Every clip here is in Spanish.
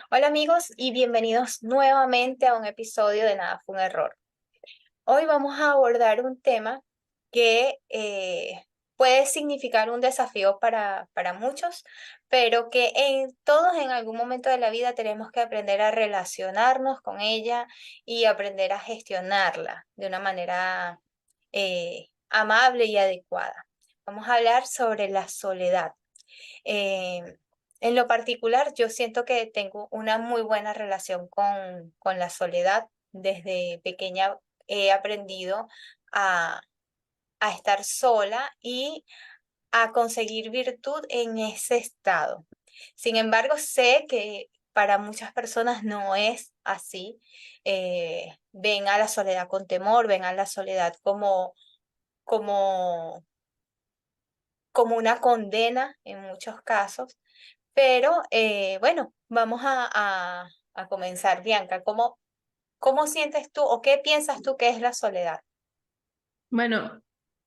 Hola amigos y bienvenidos nuevamente a un episodio de Nada fue un error. Hoy vamos a abordar un tema que puede significar un desafío para muchos, pero que todos en algún momento de la vida tenemos que aprender a relacionarnos con ella y aprender a gestionarla de una manera amable y adecuada. Vamos a hablar sobre la soledad. Eh, en lo particular, yo siento que tengo una muy buena relación con la soledad. Desde pequeña he aprendido a, a estar sola y a conseguir virtud en ese estado. Sin embargo, sé que para muchas personas no es así. Ven a la soledad con temor, ven a la soledad como, como una condena en muchos casos. Pero bueno, vamos a comenzar. Bianca, ¿cómo sientes tú o qué piensas tú que es la soledad? Bueno,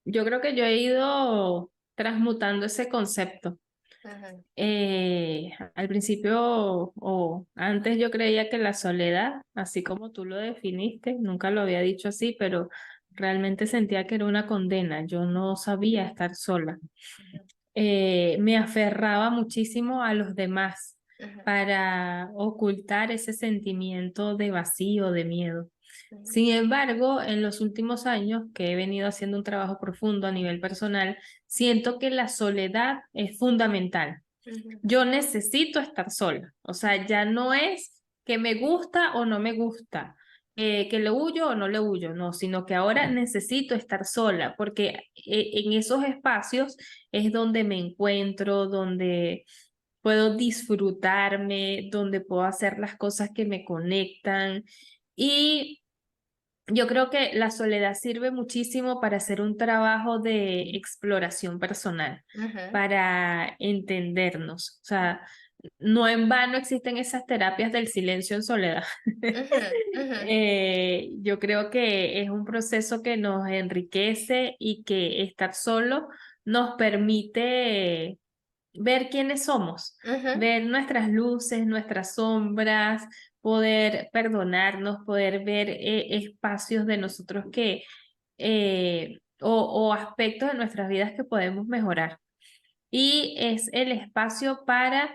yo creo que yo he ido transmutando ese concepto. Ujú, Al principio o antes yo creía que la soledad, así como tú lo definiste, nunca lo había dicho así, pero realmente sentía que era una condena. Yo no sabía estar sola. ujú, Me aferraba muchísimo a los demás ujú, para ocultar ese sentimiento de vacío, de miedo. ujú, Sin embargo, en los últimos años que he venido haciendo un trabajo profundo a nivel personal, siento que la soledad es fundamental. ujú, Yo necesito estar sola, o sea, ya no es que me gusta o no me gusta, que le huyo o no le huyo, no, sino que ahora necesito estar sola, porque en esos espacios es donde me encuentro, donde puedo disfrutarme, donde puedo hacer las cosas que me conectan. Y yo creo que la soledad sirve muchísimo para hacer un trabajo de exploración personal, ujú, para entendernos. O sea, no en vano existen esas terapias del silencio en soledad. ujú, ujú, Yo creo que es un proceso que nos enriquece y que estar solo nos permite ver quiénes somos, ujú, ver nuestras luces, nuestras sombras, poder perdonarnos, poder ver espacios de nosotros o aspectos de nuestras vidas que podemos mejorar. Y es el espacio para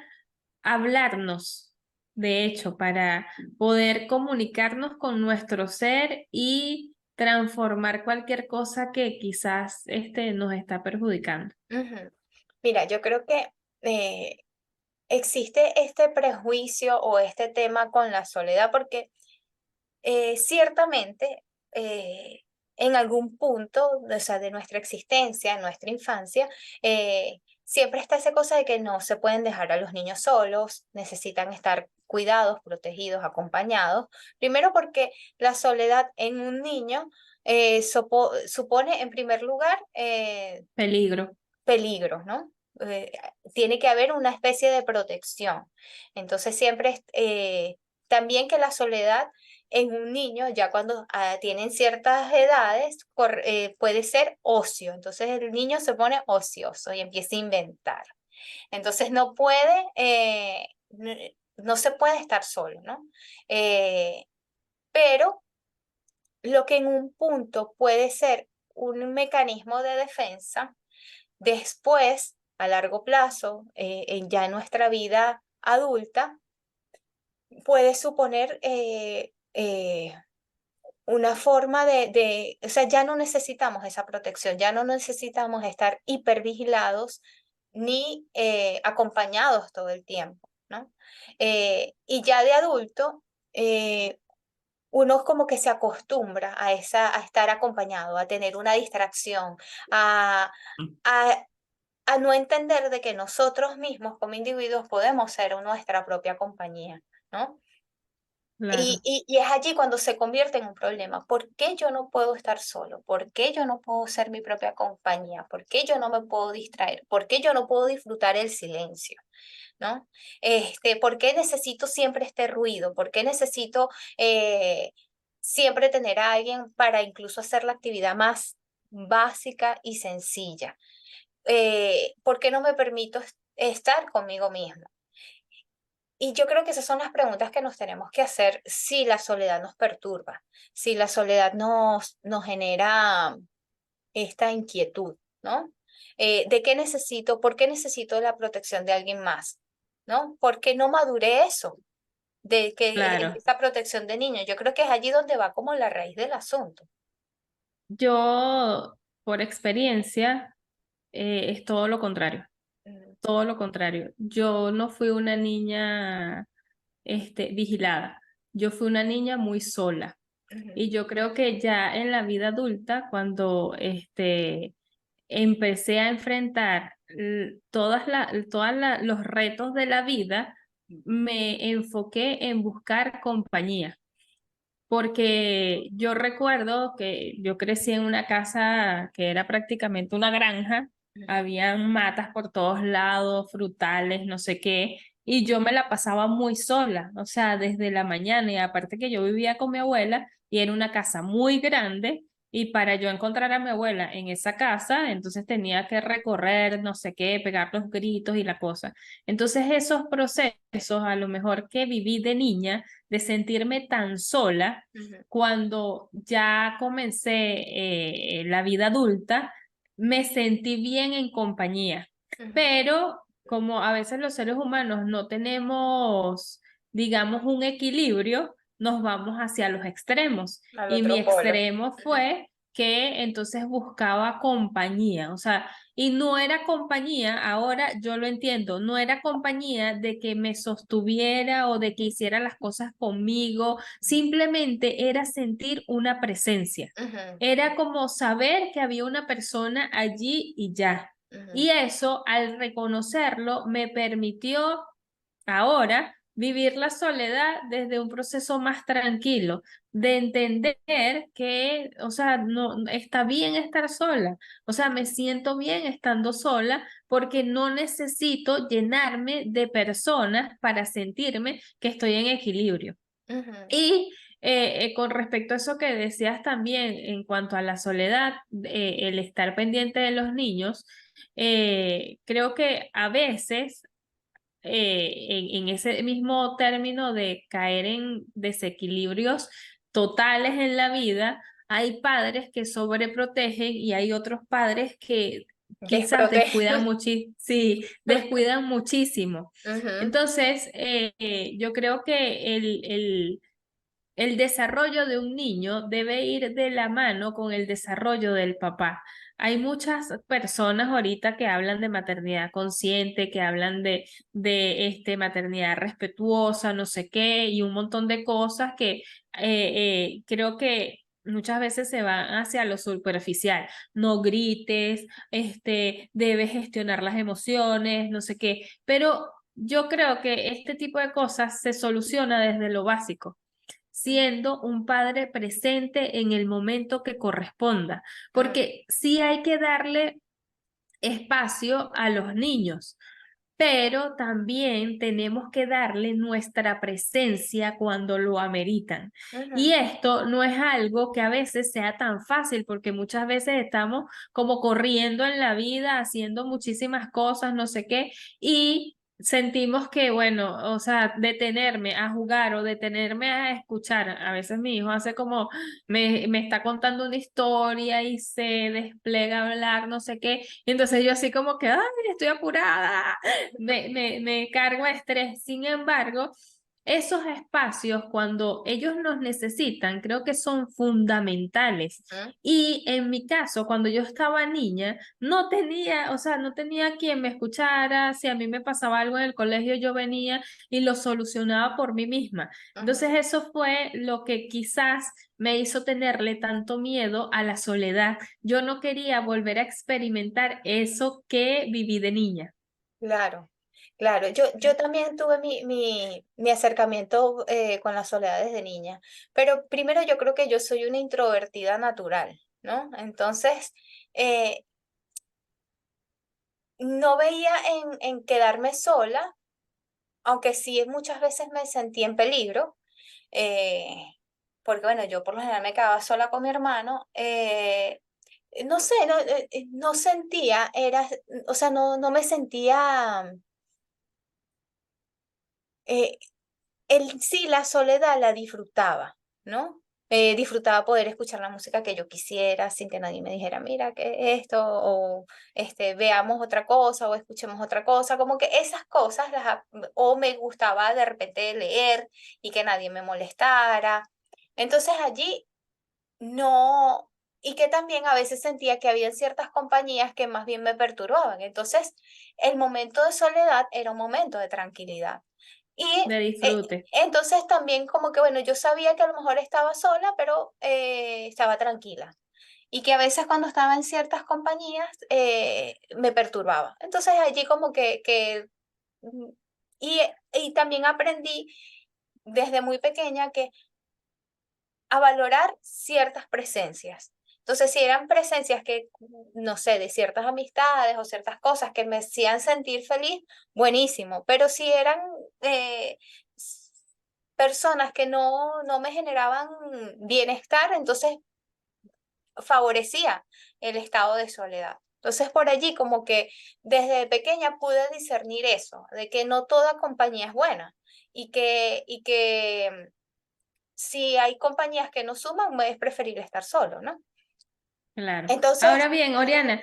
hablarnos, de hecho, para poder comunicarnos con nuestro ser y transformar cualquier cosa que quizás nos está perjudicando. ujú. Mira, yo creo que eh, existe este prejuicio o este tema con la soledad porque ciertamente, en algún punto, o sea, de nuestra existencia, en nuestra infancia, siempre está esa cosa de que no se pueden dejar a los niños solos, necesitan estar cuidados, protegidos, acompañados. Primero porque la soledad en un niño supone, en primer lugar, Peligro. peligros, ¿no? Tiene que haber una especie de protección. Entonces siempre también que la soledad en un niño, ya cuando tienen ciertas edades, puede ser ocio. Entonces el niño se pone ocioso y empieza a inventar. Entonces no se puede estar solo, ¿no? Eh, pero lo que en un punto puede ser un mecanismo de defensa, después, a largo plazo, en ya nuestra vida adulta, puede suponer una forma o sea, ya no necesitamos esa protección, ya no necesitamos estar hipervigilados ni acompañados todo el tiempo, ¿no? Y ya de adulto, eh, uno como que se acostumbra a estar acompañado, a tener una distracción, a, a a no entender de que nosotros mismos como individuos podemos ser nuestra propia compañía, ¿no? Claro. Y es allí cuando se convierte en un problema. ¿Por qué yo no puedo estar solo? ¿Por qué yo no puedo ser mi propia compañía? ¿Por qué yo no me puedo distraer? ¿Por qué yo no puedo disfrutar el silencio? ¿No? ¿Por qué necesito siempre este ruido? ¿Por qué necesito siempre tener a alguien para incluso hacer la actividad más básica y sencilla? ¿Por qué no me permito estar conmigo misma? Y yo creo que esas son las preguntas que nos tenemos que hacer si la soledad nos perturba, si la soledad nos genera esta inquietud, ¿no? ¿De qué necesito? ¿Por qué necesito la protección de alguien más? ¿No? ¿Por qué no maduré eso? De que Claro, esa protección de niño. Yo creo que es allí donde va como la raíz del asunto. yo por experiencia es todo lo contrario, Ujú, todo lo contrario. Yo no fui una niña vigilada, yo fui una niña muy sola. ujú, Y yo creo que ya en la vida adulta, cuando empecé a enfrentar los retos de la vida, me enfoqué en buscar compañía. Porque yo recuerdo que yo crecí en una casa que era prácticamente una granja, ujú, habían matas por todos lados, frutales, no sé qué, y yo me la pasaba muy sola, o sea, desde la mañana, y aparte que yo vivía con mi abuela y era una casa muy grande, y para yo encontrar a mi abuela en esa casa, entonces tenía que recorrer, no sé qué, pegar los gritos y la cosa. Entonces esos procesos, a lo mejor que viví de niña, de sentirme tan sola, ujú, cuando ya comencé la vida adulta, me sentí bien en compañía. ujú. Pero como a veces los seres humanos no tenemos, digamos, un equilibrio, nos vamos hacia los extremos. Al Y mi otro polo. extremo Ujú, fue que entonces buscaba compañía, o sea, y no era compañía, ahora yo lo entiendo, no era compañía de que me sostuviera o de que hiciera las cosas conmigo, simplemente era sentir una presencia. ujú, Era como saber que había una persona allí y ya. ujú, Y eso, al reconocerlo, me permitió ahora vivir la soledad desde un proceso más tranquilo, de entender que, o sea, no está bien estar sola, o sea, me siento bien estando sola porque no necesito llenarme de personas para sentirme que estoy en equilibrio. ujú, Y con respecto a eso que decías también en cuanto a la soledad, el estar pendiente de los niños, creo que a veces en ese mismo término de caer en desequilibrios totales en la vida, hay padres que sobreprotegen y hay otros padres que quizás desprote. sí, descuidan muchísimo. Ujú, Entonces, yo creo que el desarrollo de un niño debe ir de la mano con el desarrollo del papá. Hay muchas personas ahorita que hablan de maternidad consciente, que hablan de maternidad respetuosa, no sé qué, y un montón de cosas que creo que muchas veces se van hacia lo superficial. No grites, debes gestionar las emociones, no sé qué. Pero yo creo que este tipo de cosas se soluciona desde lo básico, siendo un padre presente en el momento que corresponda, ujú, porque sí hay que darle espacio a los niños, pero también tenemos que darle nuestra presencia cuando lo ameritan. Y ujú, esto no es algo que a veces sea tan fácil, porque muchas veces estamos como corriendo en la vida, haciendo muchísimas cosas, no sé qué, y sentimos que, bueno, o sea, detenerme a jugar o detenerme a escuchar. A veces mi hijo hace como, me está contando una historia y se despliega a hablar, no sé qué, y entonces yo así como que, ay, estoy apurada, me cargo de estrés. Sin embargo, esos espacios, cuando ellos nos necesitan, creo que son fundamentales. ujú, Y en mi caso, cuando yo estaba niña, no tenía, o sea, no tenía quien me escuchara. Si a mí me pasaba algo en el colegio, yo venía y lo solucionaba por mí misma. ujú. Entonces, eso fue lo que quizás me hizo tenerle tanto miedo a la soledad. Yo no quería volver a experimentar eso que viví de niña. Claro, claro. Yo también tuve mi acercamiento con la soledad desde niña, pero primero yo creo que yo soy una introvertida natural, ¿no? Entonces, eh, no veía en quedarme sola, aunque sí muchas veces me sentí en peligro, eh, porque bueno, yo por lo general me quedaba sola con mi hermano. No sé, no sentía, o sea, no me sentía eh, sí, la soledad la disfrutaba, ¿no? Disfrutaba poder escuchar la música que yo quisiera sin que nadie me dijera, mira, ¿qué es esto? O veamos otra cosa o escuchemos otra cosa, como que esas cosas, o me gustaba de repente leer y que nadie me molestara. Entonces allí no, y que también a veces sentía que había ciertas compañías que más bien me perturbaban. Entonces, el momento de soledad era un momento de tranquilidad. Y de disfrute. entonces también como que, bueno, yo sabía que a lo mejor estaba sola, pero estaba tranquila. Y que a veces cuando estaba en ciertas compañías me perturbaba. Entonces allí como mm, y, y también aprendí desde muy pequeña que a valorar ciertas presencias. Entonces, si eran presencias que, no sé, de ciertas amistades o ciertas cosas que me hacían sentir feliz, buenísimo. Pero si eran eh, s- personas que no me generaban bienestar, entonces favorecía el estado de soledad. Entonces, por allí como que desde pequeña pude discernir eso, de que no toda compañía es buena y que si hay compañías que no suman, es preferible estar solo, ¿no? Claro. Entonces, Ahora bien, Oriana,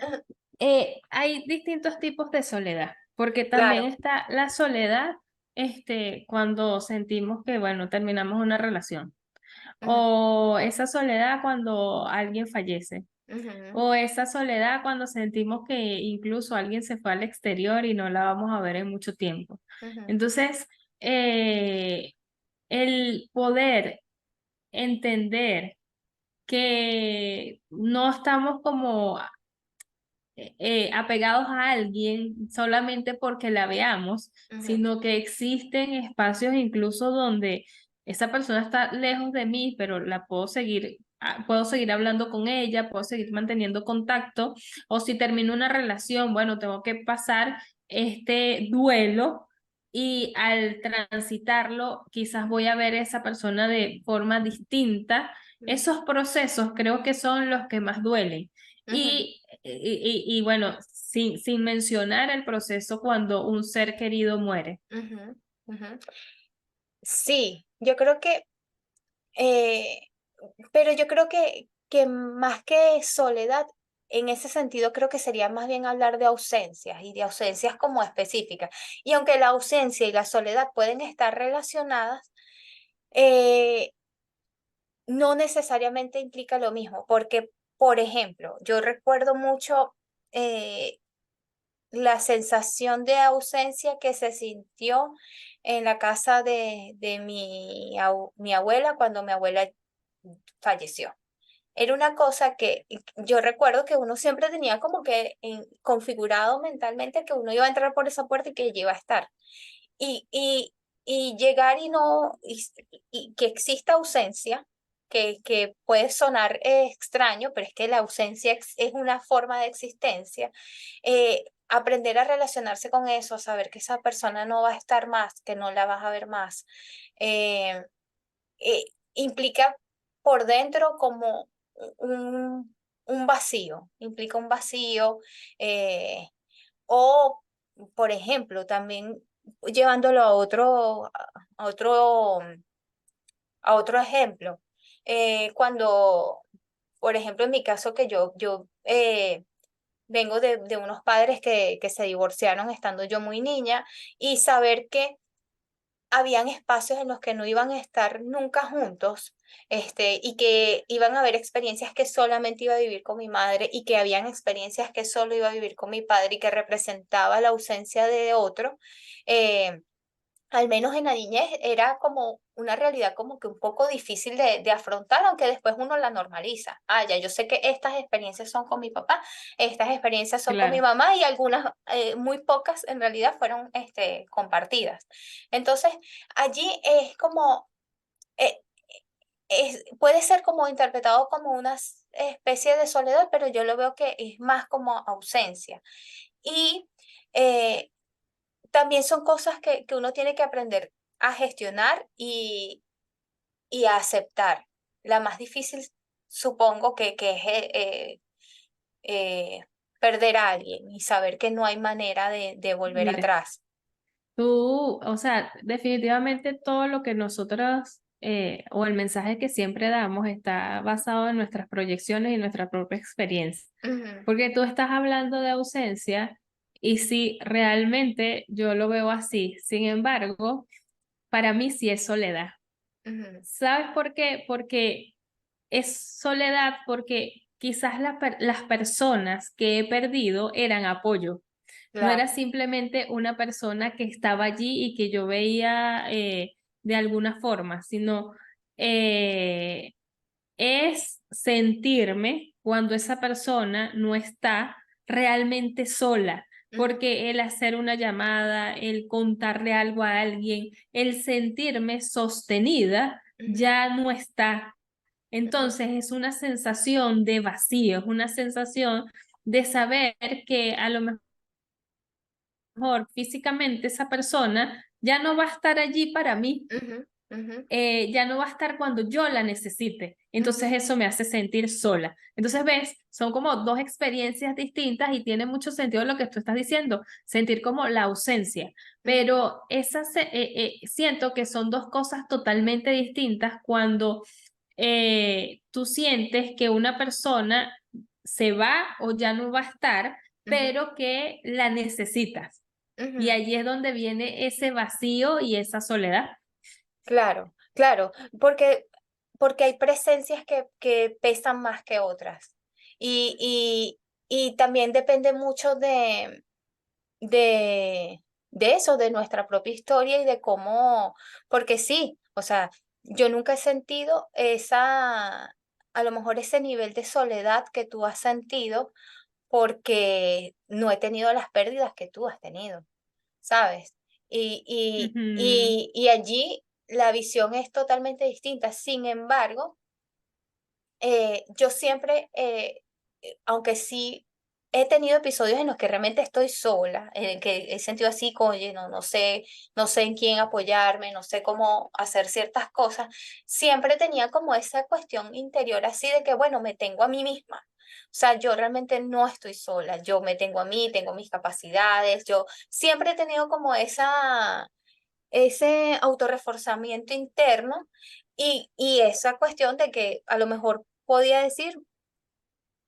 hay distintos tipos de soledad, porque también claro. está la soledad, cuando sentimos que, bueno, terminamos una relación, Ujú, o esa soledad cuando alguien fallece, ujú, o esa soledad cuando sentimos que incluso alguien se fue al exterior y no la vamos a ver en mucho tiempo. ujú, Entonces, eh, el poder entender que no estamos como apegados a alguien solamente porque la veamos, ujú, sino que existen espacios incluso donde esa persona está lejos de mí, pero la puedo seguir, puedo seguir hablando con ella, puedo seguir manteniendo contacto, o si termino una relación, bueno, tengo que pasar este duelo. Y al transitarlo, quizás voy a ver a esa persona de forma distinta. ujú, Esos procesos creo que son los que más duelen. ujú, Y bueno, sin mencionar el proceso cuando un ser querido muere. ujú, ujú. Sí, yo creo que, eh, pero yo creo que más que soledad, en ese sentido creo que sería más bien hablar de ausencias y de ausencias como específicas. Y aunque la ausencia y la soledad pueden estar relacionadas, eh, no necesariamente implica lo mismo, porque, por ejemplo, yo recuerdo mucho eh, la sensación de ausencia que se sintió en la casa de mi abuela cuando mi abuela falleció. Era una cosa que yo recuerdo que uno siempre tenía como que configurado mentalmente que uno iba a entrar por esa puerta y que ella iba a estar. Y, y, y llegar y no, y que exista ausencia, que puede sonar extraño, pero es que la ausencia es una forma de existencia. Aprender a relacionarse con eso, a saber que esa persona no va a estar más, que no la vas a ver más, eh, implica por dentro como un vacío, implica un vacío. eh, o, por ejemplo, también llevándolo a otro, a otro ejemplo, cuando, por ejemplo, en mi caso que yo vengo de unos padres que se divorciaron estando yo muy niña y saber que habían espacios en los que no iban a estar nunca juntos, y que iban a haber experiencias que solamente iba a vivir con mi madre y que habían experiencias que solo iba a vivir con mi padre y que representaba la ausencia de otro. eh, Al menos en la niñez era como una realidad como que un poco difícil de afrontar, aunque después uno la normaliza. Ah, ya yo sé que estas experiencias son con mi papá, estas experiencias son con mi Claro, mamá y algunas, muy pocas en realidad fueron compartidas. Entonces, allí es como, eh, puede ser como interpretado como una especie de soledad, pero yo lo veo que es más como ausencia. Y eh, también son cosas que uno tiene que aprender a gestionar y a aceptar. La más difícil, supongo que es perder a alguien y saber que no hay manera de volver mira, atrás. Tú, o sea, definitivamente todo lo que nosotros, o el mensaje que siempre damos está basado en nuestras proyecciones y nuestra propia experiencia. Ujú, Porque tú estás hablando de ausencia y sí, realmente yo lo veo así. Sin embargo, para mí sí es soledad. ujú, ¿Sabes por qué? Porque es soledad porque quizás las personas que he perdido eran apoyo. No claro. era simplemente una persona que estaba allí y que yo veía de alguna forma, sino eh, es sentirme cuando esa persona no está realmente sola, Ujú, porque el hacer una llamada, el contarle algo a alguien, el sentirme sostenida, ujú, ya no está. ujú, Entonces es una sensación de vacío, es una sensación de saber que a lo mejor físicamente esa persona ya no va a estar allí para mí, ujú, ujú, ya no va a estar cuando yo la necesite. ujú, Entonces eso me hace sentir sola. Entonces, ves, son como dos experiencias distintas y tiene mucho sentido lo que tú estás diciendo, sentir como la ausencia. ujú, Pero siento que son dos cosas totalmente distintas cuando tú sientes que una persona se va o ya no va a estar, ujú, pero que la necesitas. Y ujú. allí es donde viene ese vacío y esa soledad. Claro, claro, porque hay presencias que pesan más que otras. Y también depende mucho de, de eso, de nuestra propia historia y de cómo, porque sí, o sea, yo nunca he sentido a lo mejor ese nivel de soledad que tú has sentido porque no he tenido las pérdidas que tú has tenido. ¿Sabes? Ujú. Y allí la visión es totalmente distinta. Sin embargo, yo siempre, aunque sí he tenido episodios en los que realmente estoy sola, en el que he sentido así, como, oye, no sé en quién apoyarme, no sé cómo hacer ciertas cosas, siempre tenía como esa cuestión interior así de que, bueno, me tengo a mí misma. O sea, yo realmente no estoy sola, yo me tengo a mí, tengo mis capacidades, yo siempre he tenido como ese autorreforzamiento interno y esa cuestión de que a lo mejor podía decir,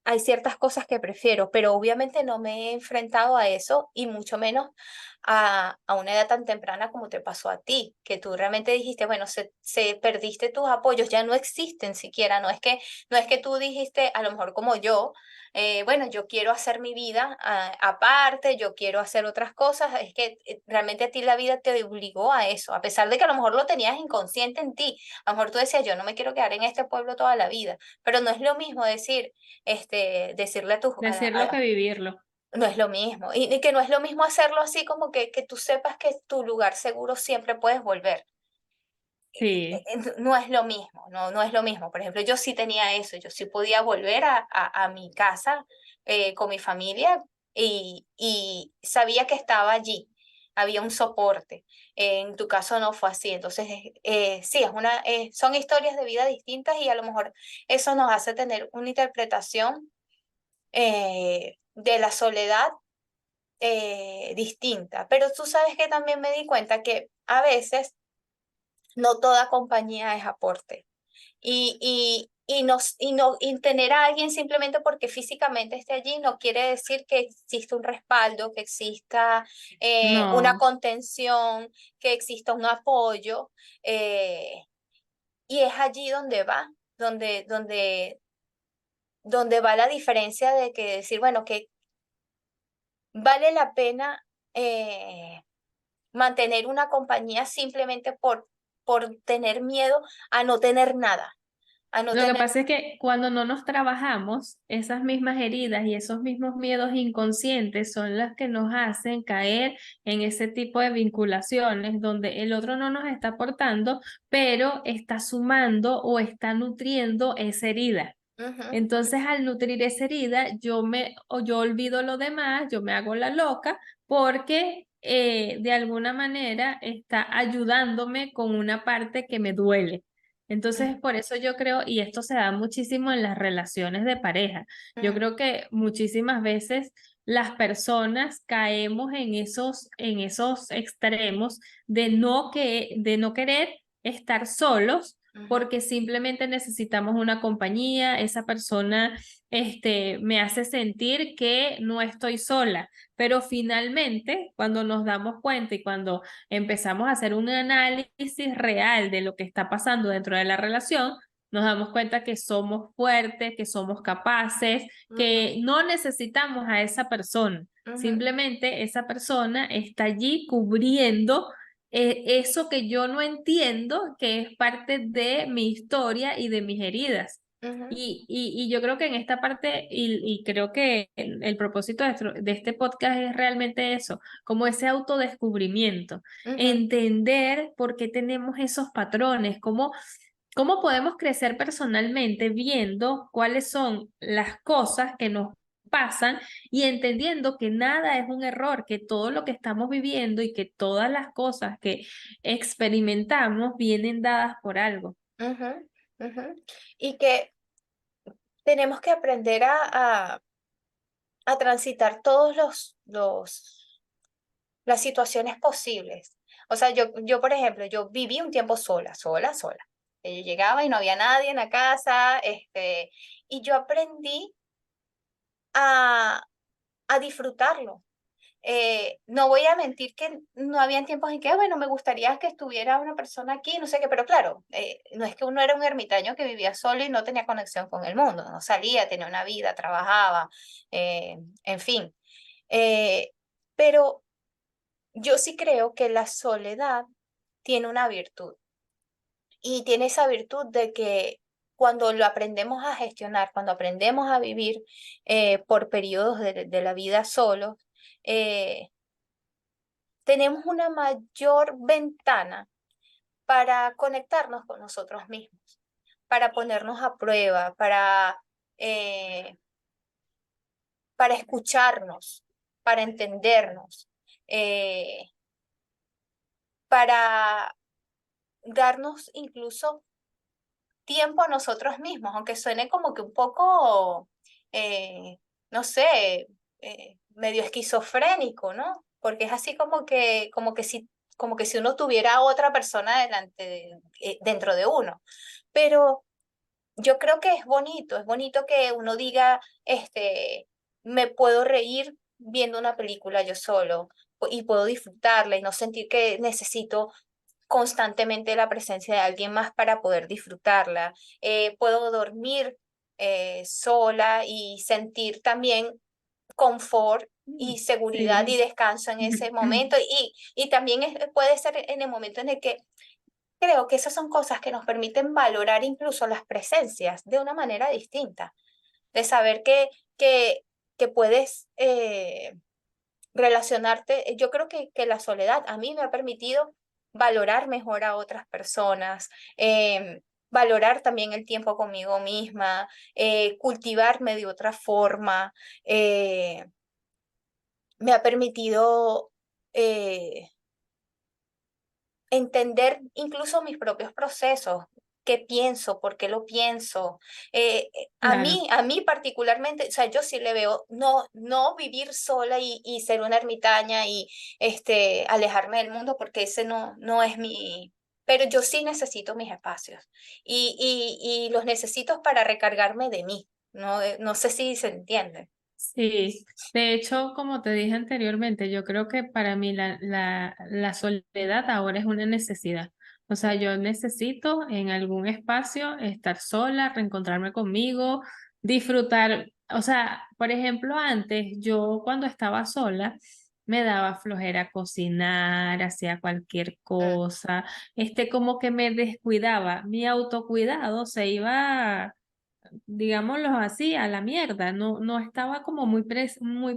hay ciertas cosas que prefiero, pero obviamente no me he enfrentado a eso y mucho menos a una edad tan temprana como te pasó a ti, que tú realmente dijiste, bueno, se perdiste tus apoyos, ya no existen siquiera, no es que tú dijiste, a lo mejor como yo, bueno, yo quiero hacer mi vida aparte, yo quiero hacer otras cosas, es que realmente a ti la vida te obligó a eso, a pesar de que a lo mejor lo tenías inconsciente en ti, a lo mejor tú decías, yo no me quiero quedar en este pueblo toda la vida, pero no es lo mismo decir decirle a tus, Decirlo que vivirlo. no es lo mismo, y que no es lo mismo hacerlo así como que tú sepas que tu lugar seguro siempre puedes volver. Sí. No es lo mismo, no es lo mismo. Por ejemplo, yo sí tenía eso, yo sí podía volver a mi casa con mi familia y sabía que estaba allí, había un soporte. En tu caso no fue así, entonces sí, son historias de vida distintas y a lo mejor eso nos hace tener una interpretación de la soledad distinta. Pero tú sabes que también me di cuenta que a veces no toda compañía es aporte. Y tener a alguien simplemente porque físicamente esté allí no quiere decir que exista un respaldo, que exista una No. contención, que exista un apoyo. eh, y es allí donde va, donde va la diferencia de que decir, bueno, que vale la pena mantener una compañía simplemente por tener miedo a no tener nada, a no Lo que tener... pasa es que cuando no nos trabajamos, esas mismas heridas y esos mismos miedos inconscientes son las que nos hacen caer en ese tipo de vinculaciones donde el otro no nos está aportando, pero está sumando o está nutriendo esa herida. Ujú, Entonces, al nutrir esa herida, yo olvido lo demás, yo me hago la loca porque de alguna manera está ayudándome con una parte que me duele. Entonces, por eso yo creo, y esto se da muchísimo en las relaciones de pareja, yo Ujú, creo que muchísimas veces las personas caemos en esos extremos de no querer estar solos ujú, porque simplemente necesitamos una compañía, esa persona me hace sentir que no estoy sola, pero finalmente cuando nos damos cuenta y cuando empezamos a hacer un análisis real de lo que está pasando dentro de la relación, nos damos cuenta que somos fuertes, que somos capaces, ujú, que no necesitamos a esa persona. ujú, Simplemente esa persona está allí cubriendo eso que yo no entiendo, que es parte de mi historia y de mis heridas. ujú, Y yo creo que en esta parte, y creo que el propósito de este podcast es realmente eso, como ese autodescubrimiento, ujú, entender por qué tenemos esos patrones, cómo podemos crecer personalmente viendo cuáles son las cosas que nos pasan y entendiendo que nada es un error, que todo lo que estamos viviendo y que todas las cosas que experimentamos vienen dadas por algo. ujú, ujú. Y que tenemos que aprender a transitar todos las situaciones posibles. O sea, yo, por ejemplo, yo viví un tiempo sola, sola, sola. Yo llegaba y no había nadie en la casa, y yo aprendí a, a disfrutarlo. No voy a mentir que no habían tiempos en que, bueno, me gustaría que estuviera una persona aquí, no sé qué, pero claro, no es que uno era un ermitaño que vivía solo y no tenía conexión con el mundo, no salía, tenía una vida, trabajaba, en fin. Eh, pero yo sí creo que la soledad tiene una virtud y tiene esa virtud de que cuando lo aprendemos a gestionar, cuando aprendemos a vivir por periodos de la vida solos, eh, tenemos una mayor ventana para conectarnos con nosotros mismos, para ponernos a prueba, eh, para escucharnos, para entendernos, eh, para darnos incluso tiempo a nosotros mismos, aunque suene como que un poco, eh, no sé, medio esquizofrénico, ¿no? Porque es así como que si uno tuviera a otra persona dentro de uno. Pero yo creo que es bonito que uno diga, me puedo reír viendo una película yo solo y puedo disfrutarla y no sentir que necesito constantemente la presencia de alguien más para poder disfrutarla. Puedo dormir sola y sentir también confort y seguridad y Sí. descanso en ese momento. Y también puede ser en el momento en el que creo que esas son cosas que nos permiten valorar incluso las presencias de una manera distinta, de saber que, que puedes relacionarte. Yo creo que la soledad a mí me ha permitido valorar mejor a otras personas, valorar también el tiempo conmigo misma, cultivarme de otra forma. eh, Me ha permitido eh, entender incluso mis propios procesos, qué pienso, por qué lo pienso. Claro. A mí particularmente, o sea, yo sí le veo no vivir sola y ser una ermitaña y alejarme del mundo, porque ese no es mi... Pero yo sí necesito mis espacios y los necesito para recargarme de mí. No, no sé si se entiende. Sí, de hecho, como te dije anteriormente, yo creo que para mí la soledad ahora es una necesidad. O sea, yo necesito en algún espacio estar sola, reencontrarme conmigo, disfrutar. O sea, por ejemplo, antes yo cuando estaba sola me daba flojera cocinar, hacía cualquier Mm, cosa, como que me descuidaba. Mi autocuidado se iba, digámoslo así, a la mierda. No estaba como muy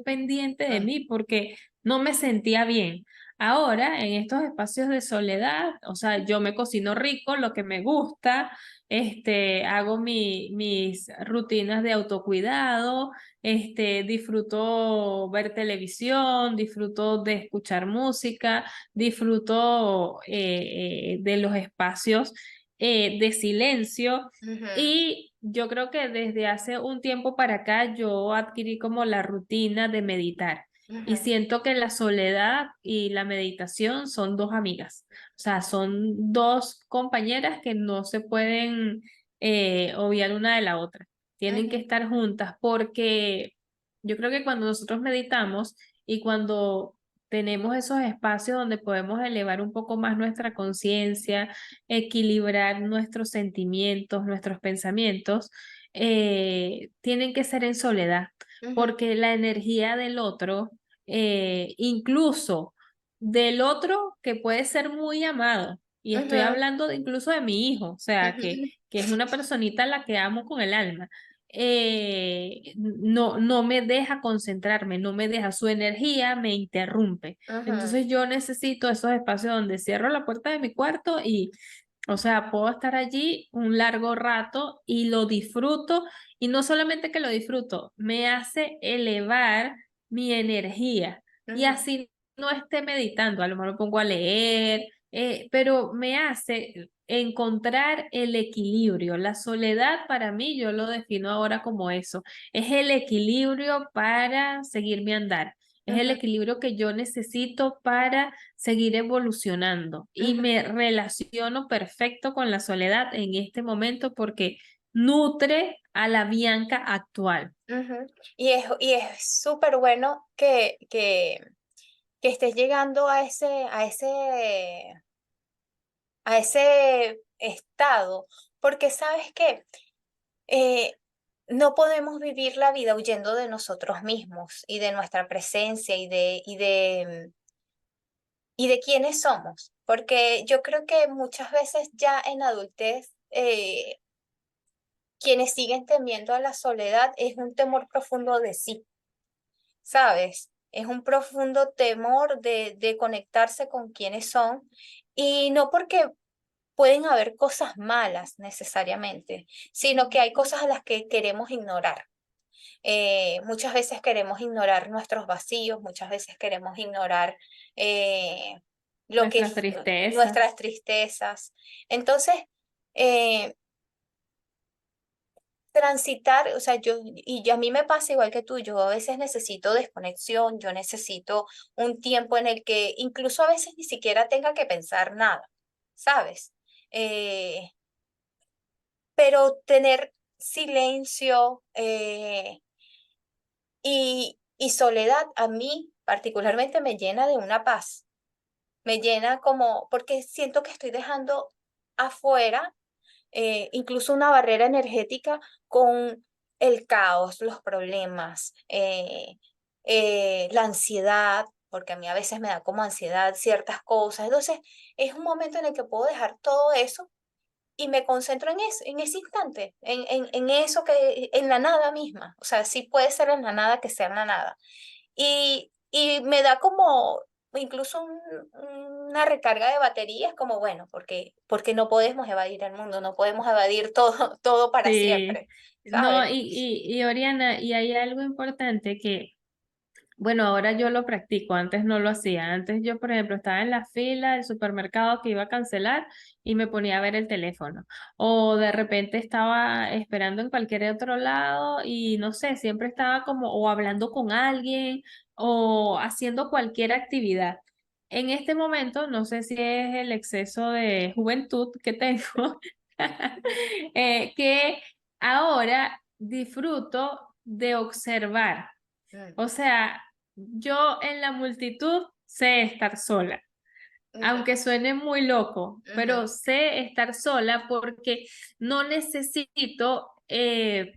pendiente de mm, mí porque no me sentía bien. Ahora, en estos espacios de soledad, o sea, yo me cocino rico, lo que me gusta, hago mis rutinas de autocuidado, disfruto ver televisión, disfruto de escuchar música, disfruto de los espacios de silencio. Ujú, Y yo creo que desde hace un tiempo para acá yo adquirí como la rutina de meditar. Y ujú, siento que la soledad y la meditación son dos amigas. O sea, son dos compañeras que no se pueden obviar una de la otra. Tienen que ujú, estar juntas porque yo creo que cuando nosotros meditamos y cuando tenemos esos espacios donde podemos elevar un poco más nuestra conciencia, equilibrar nuestros sentimientos, nuestros pensamientos, tienen que ser en soledad, ujú, porque la energía del otro, incluso del otro que puede ser muy amado, y estoy ujú, hablando incluso de mi hijo, o sea, ujú, que es una personita a la que amo con el alma. No me deja concentrarme, no me deja, su energía me interrumpe. ujú, Entonces yo necesito esos espacios donde cierro la puerta de mi cuarto y, o sea, puedo estar allí un largo rato y lo disfruto. Y no solamente que lo disfruto, me hace elevar mi energía. Y ujú, así no esté meditando, a lo mejor me pongo a leer, pero me hace encontrar el equilibrio. La soledad para mí, yo lo defino ahora como eso, es el equilibrio para seguir mi andar. Es el ujú, equilibrio que yo necesito para seguir evolucionando y ujú, me relaciono perfecto con la soledad en este momento porque nutre a la Bianca actual. ujú. Y es súper bueno que estés llegando a ese estado, porque sabes que no podemos vivir la vida huyendo de nosotros mismos y de nuestra presencia y de quiénes somos, porque yo creo que muchas veces ya en adultez, quienes siguen temiendo a la soledad es un temor profundo de sí, ¿sabes? Es un profundo temor de conectarse con quienes son y no porque pueden haber cosas malas necesariamente, sino que hay cosas a las que queremos ignorar. Muchas veces queremos ignorar nuestros vacíos, muchas veces queremos ignorar eh, Nuestras tristezas. nuestras tristezas. Entonces, eh, transitar, o sea, a mí me pasa igual que tú, yo a veces necesito desconexión, yo necesito un tiempo en el que incluso a veces ni siquiera tenga que pensar nada, ¿sabes? Eh, pero tener silencio, y soledad a mí particularmente me llena de una paz, me llena como, porque siento que estoy dejando afuera incluso una barrera energética con el caos, los problemas, la ansiedad, porque a mí a veces me da como ansiedad ciertas cosas. Entonces, es un momento en el que puedo dejar todo eso y me concentro en ese instante, en eso en la nada misma. O sea, sí puede ser en la nada que sea en la nada. Y me da como incluso una recarga de baterías, como bueno, porque no podemos evadir el mundo, no podemos evadir todo, todo para Sí, siempre, no, ¿sabes? y Oriana, y hay algo importante que, bueno, ahora yo lo practico, antes no lo hacía. Antes yo, por ejemplo, estaba en la fila del supermercado que iba a cancelar y me ponía a ver el teléfono. O de repente estaba esperando en cualquier otro lado y no sé, siempre estaba como o hablando con alguien o haciendo cualquier actividad. En este momento, no sé si es el exceso de juventud que tengo, que ahora disfruto de observar. Mm, O sea, yo en la multitud sé estar sola, ujú, aunque suene muy loco, ujú, pero sé estar sola porque no necesito,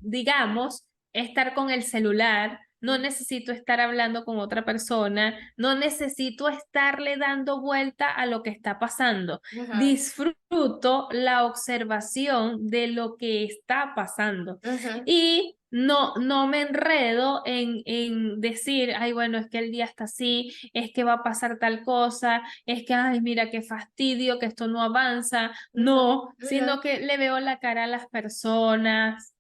digamos, estar con el celular, no ujú, necesito estar hablando con otra persona, no necesito estarle dando vuelta a lo que está pasando. ujú, Disfruto la observación de lo que está pasando ujú, y no me enredo en decir, ay, bueno, es que el día está así, es que va a pasar tal cosa, es que, ay, mira qué fastidio, que esto no avanza. ujú, No, ujú, sino que le veo la cara a las personas.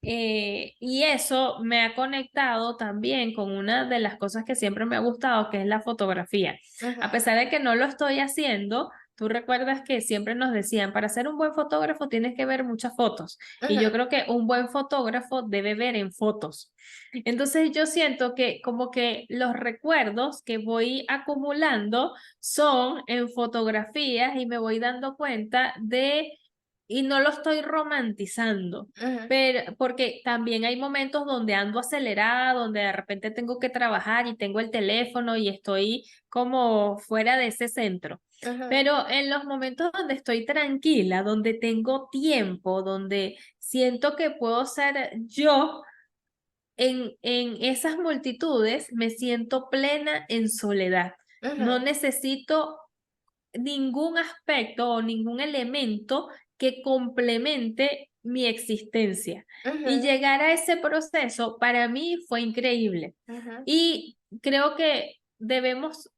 Y eso me ha conectado también con una de las cosas que siempre me ha gustado, que es la fotografía. A ujú, pesar de que no lo estoy haciendo, tú recuerdas que siempre nos decían, para ser un buen fotógrafo tienes que ver muchas fotos. Y yo Ujú, creo que un buen fotógrafo debe ver en fotos. Entonces yo siento que como que los recuerdos que voy acumulando son en fotografías y me voy dando cuenta y no lo estoy romantizando, ujú, pero porque también hay momentos donde ando acelerada, donde de repente tengo que trabajar y tengo el teléfono y estoy como fuera de ese centro. ujú, Pero en los momentos donde estoy tranquila, donde tengo tiempo, donde siento que puedo ser yo, en esas multitudes me siento plena en soledad. No ujú, necesito ningún aspecto o ningún elemento que complemente mi existencia. Y ujú, llegar a ese proceso para mí fue increíble. ujú, Y creo que debemos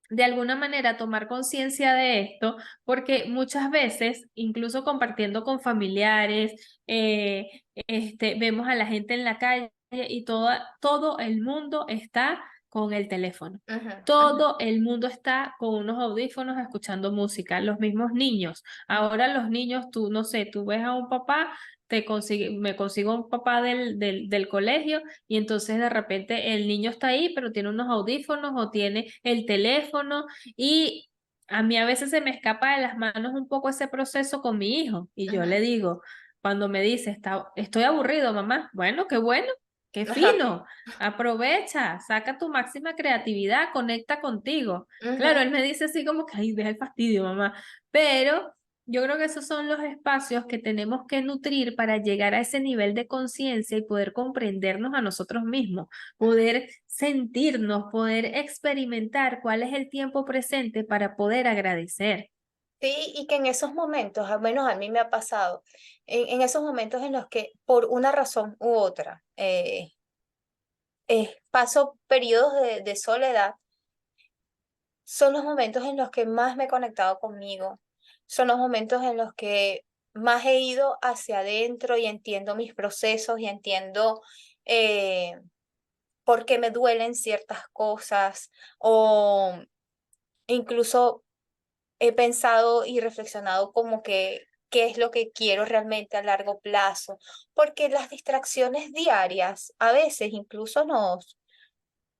de alguna manera tomar conciencia de esto, porque muchas veces, incluso compartiendo con familiares, vemos a la gente en la calle y todo el mundo está con el teléfono. ujú, ujú, Todo el mundo está con unos audífonos escuchando música, los mismos niños. Ahora los niños, tú no sé, tú ves a un papá, me consigo un papá del colegio y entonces de repente el niño está ahí, pero tiene unos audífonos o tiene el teléfono y a mí a veces se me escapa de las manos un poco ese proceso con mi hijo y yo le ujú. digo, cuando me dice, estoy aburrido, mamá, bueno, qué bueno, qué Ajá, fino, aprovecha, saca tu máxima creatividad, conecta contigo. Claro, ujú. él me dice así como que, ay, deja el fastidio, mamá, pero yo creo que esos son los espacios que tenemos que nutrir para llegar a ese nivel de conciencia y poder comprendernos a nosotros mismos, poder sentirnos, poder experimentar cuál es el tiempo presente para poder agradecer. Sí, y que en esos momentos, al menos a mí me ha pasado, en esos momentos en los que por una razón u otra paso periodos de soledad, son los momentos en los que más me he conectado conmigo, son los momentos en los que más he ido hacia adentro y entiendo mis procesos y entiendo eh, por qué me duelen ciertas cosas o incluso he pensado y reflexionado como que qué es lo que quiero realmente a largo plazo, porque las distracciones diarias a veces incluso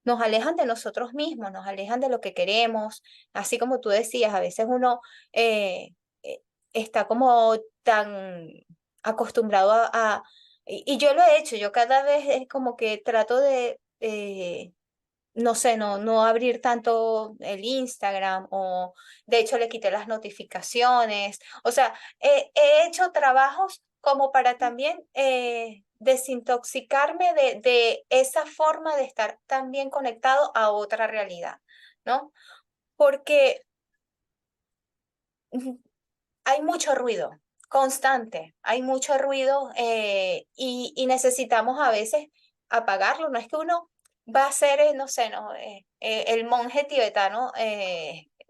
nos alejan de nosotros mismos, nos alejan de lo que queremos, así como tú decías, a veces uno eh, eh, está como tan acostumbrado y yo lo he hecho, yo cada vez es como que trato de no sé, no abrir tanto el Instagram o de hecho le quité las notificaciones. O sea, he hecho trabajos como para también desintoxicarme de esa forma de estar también conectado a otra realidad, ¿no? Porque ujú, hay mucho ruido constante, hay mucho ruido y necesitamos a veces apagarlo. No es que uno va a ser, no sé, no, el monje tibetano,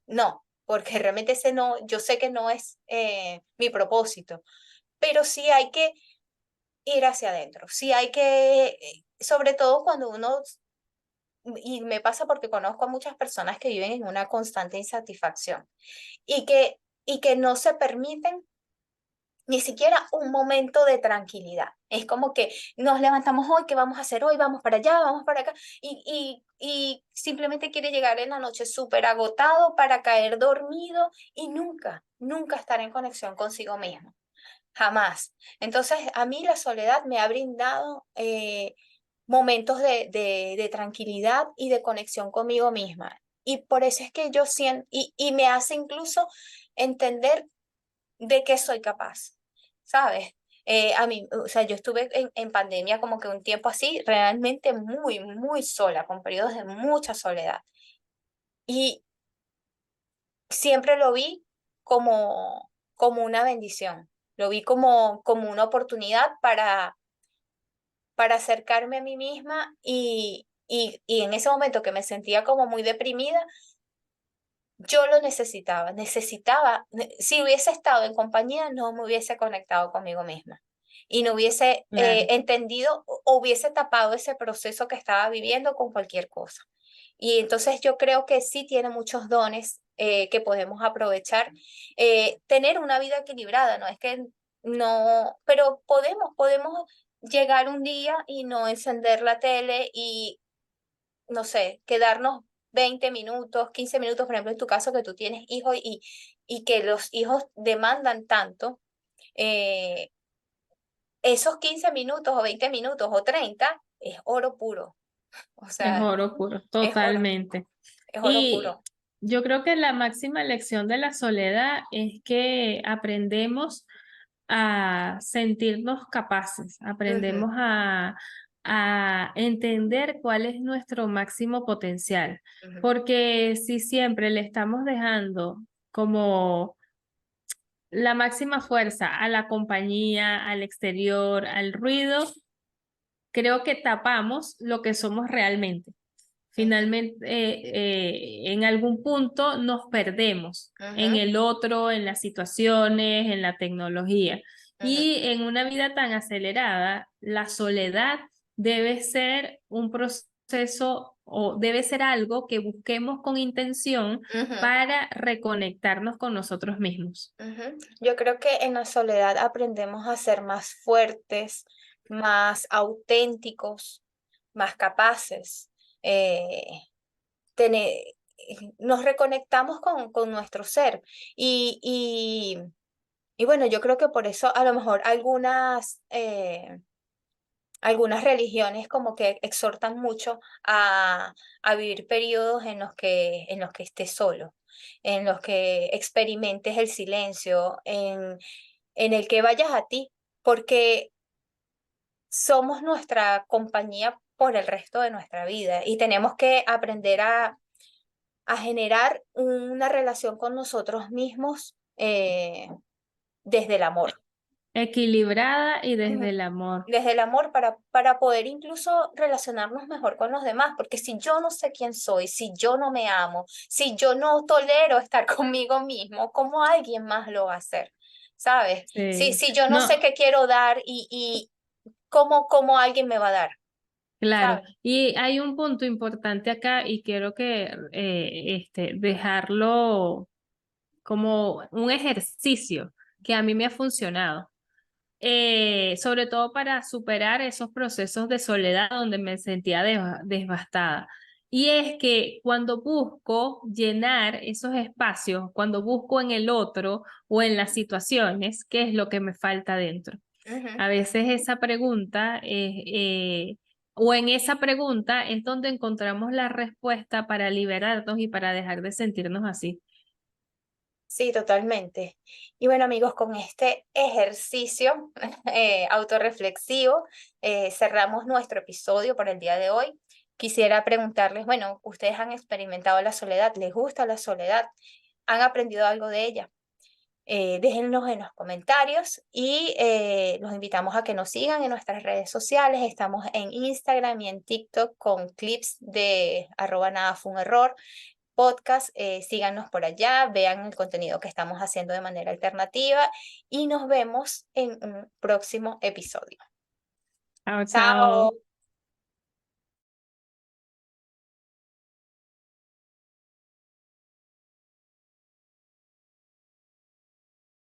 no, porque realmente ese no, yo sé que no es mi propósito, pero sí hay que ir hacia adentro, sí hay que, sobre todo cuando uno, y me pasa porque conozco a muchas personas que viven en una constante insatisfacción y que no se permiten ni siquiera un momento de tranquilidad. Es como que nos levantamos hoy, ¿qué vamos a hacer hoy? Vamos para allá, vamos para acá. Y simplemente quiere llegar en la noche súper agotado para caer dormido y nunca estar en conexión consigo mismo. Jamás. Entonces, a mí la soledad me ha brindado momentos de tranquilidad y de conexión conmigo misma. Y por eso es que yo siento, y me hace incluso entender de qué soy capaz, ¿sabes? A mí, o sea, yo estuve en pandemia como que un tiempo así, realmente muy sola, con periodos de mucha soledad. Y siempre lo vi como una bendición, lo vi como una oportunidad para acercarme a mí misma y en ese momento que me sentía como muy deprimida, yo lo si hubiese estado en compañía, no me hubiese conectado conmigo misma y no hubiese Claro. entendido o hubiese tapado ese proceso que estaba viviendo con cualquier cosa. Y entonces yo creo que sí tiene muchos dones que podemos aprovechar, tener una vida equilibrada, no es que no, pero podemos llegar un día y no encender la tele y, no sé, quedarnos 20 minutos, 15 minutos, por ejemplo, en tu caso que tú tienes hijos y que los hijos demandan tanto, eh, esos 15 minutos o 20 minutos o 30 es oro puro, o Es sea, oro puro, es oro, totalmente. es oro Y puro. yo creo que la máxima lección de la soledad es que aprendemos a sentirnos capaces, Ujú, aprendemos a entender cuál es nuestro máximo potencial, ujú, porque si siempre le estamos dejando como la máxima fuerza a la compañía, al exterior, al ruido, creo que tapamos lo que somos realmente. ujú, Finalmente, en algún punto nos perdemos en ujú, el otro, en las situaciones, en la tecnología. ujú, Y en una vida tan acelerada, la soledad debe ser un proceso o debe ser algo que busquemos con intención ujú, para reconectarnos con nosotros mismos. ujú. Yo creo que en la soledad aprendemos a ser más fuertes, más auténticos, más capaces. eh, tener, nos reconectamos con nuestro ser. Y, y, y bueno, yo creo que por eso a lo mejor algunas religiones como que exhortan mucho a vivir periodos en los que estés solo, en los que experimentes el silencio, en el que vayas a ti, porque somos nuestra compañía por el resto de nuestra vida y tenemos que aprender a generar una relación con nosotros mismos desde el amor. Equilibrada y Ujú. desde el amor. Desde el amor para poder incluso relacionarnos mejor con los demás, porque si yo no sé quién soy, si yo no me amo, si yo no tolero estar conmigo mismo, ¿cómo alguien más lo va a hacer? ¿Sabes? Sí. Si yo no sé No, qué quiero dar y cómo alguien me va a dar, claro, ¿sabes? y hay un punto importante acá y quiero que dejarlo como un ejercicio que a mí me ha funcionado, sobre todo para superar esos procesos de soledad donde me sentía devastada. Y es que cuando busco llenar esos espacios, cuando busco en el otro o en las situaciones, ¿qué es lo que me falta dentro? Ujú. A veces esa pregunta o en esa pregunta es donde encontramos la respuesta para liberarnos y para dejar de sentirnos así. Sí, totalmente. Y bueno, amigos, con este ejercicio autorreflexivo, cerramos nuestro episodio por el día de hoy. Quisiera preguntarles, bueno, ¿ustedes han experimentado la soledad? ¿Les gusta la soledad? ¿Han aprendido algo de ella? Déjennos en los comentarios y los invitamos a que nos sigan en nuestras redes sociales. Estamos en Instagram y en TikTok con clips de @nada fue un error podcast. Síganos por allá, vean el contenido que estamos haciendo de manera alternativa y nos vemos en un próximo episodio. Chao, chao. Chao.